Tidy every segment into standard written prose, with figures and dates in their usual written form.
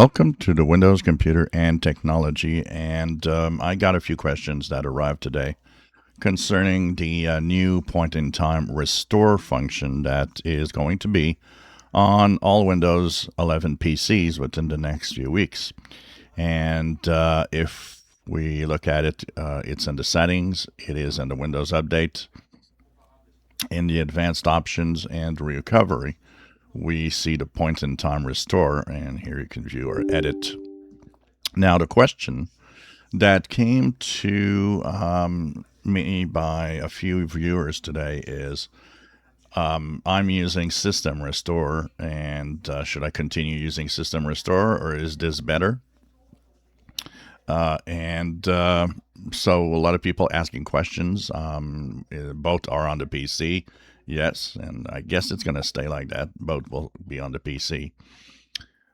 Welcome to the Windows Computer and Technology, and I got a few questions that arrived today concerning the new point-in-time restore function that is going to be on all Windows 11 PCs within the next few weeks. And if we look at it, it's in the settings, it is in the Windows Update, in the advanced options and recovery. We see the point-in-time restore, and here you can view or edit. Now, the question that came to me by a few viewers today is, I'm using System Restore, and should I continue using System Restore, or is this better? So a lot of people asking questions. Both are on the PC. Yes, and I guess it's going to stay like that. Both will be on the PC.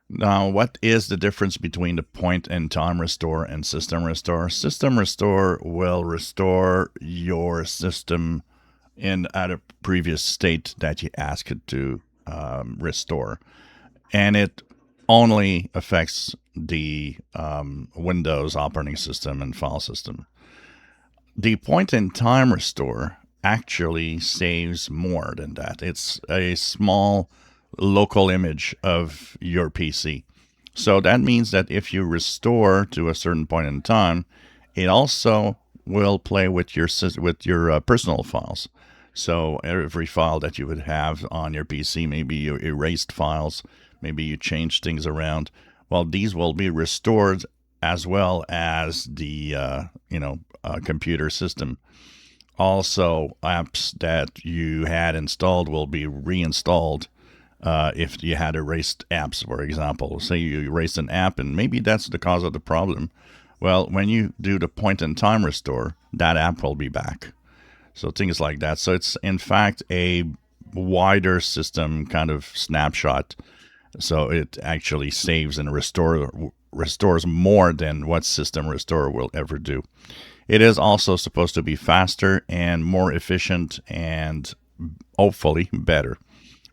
Now, what is the difference between the point-in-time restore and System Restore? System Restore will restore your system at a previous state that you ask it to restore. And it only affects the Windows operating system and file system. The point-in-time restore actually saves more than that. It's a small local image of your PC. So that means that if you restore to a certain point in time, it also will play with your personal files. So every file that you would have on your PC, maybe you erased files, maybe you changed things around, well, these will be restored as well as the computer system. Also, apps that you had installed will be reinstalled if you had erased apps, for example. Say you erased an app and maybe that's the cause of the problem. Well, when you do the point-in-time restore, that app will be back. So things like that. So it's, in fact, a wider system kind of snapshot. So it actually saves and restores more than what System Restore will ever do. It is also supposed to be faster and more efficient and hopefully better.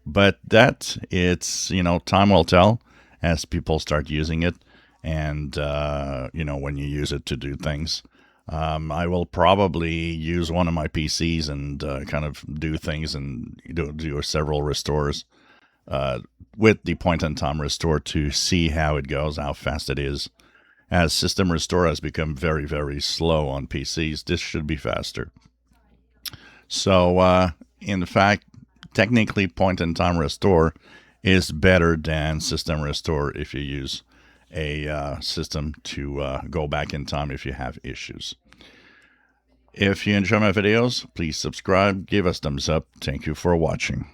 But that, it's, time will tell as people start using it and, when you use it to do things. I will probably use one of my PCs and kind of do things and do several restores with the point-in-time restore to see how it goes, how fast it is. As System Restore has become very, very slow on PCs, this should be faster. So, in fact, technically, point-in-time restore is better than System Restore if you use a system to go back in time if you have issues. If you enjoy my videos, please subscribe, give us thumbs up. Thank you for watching.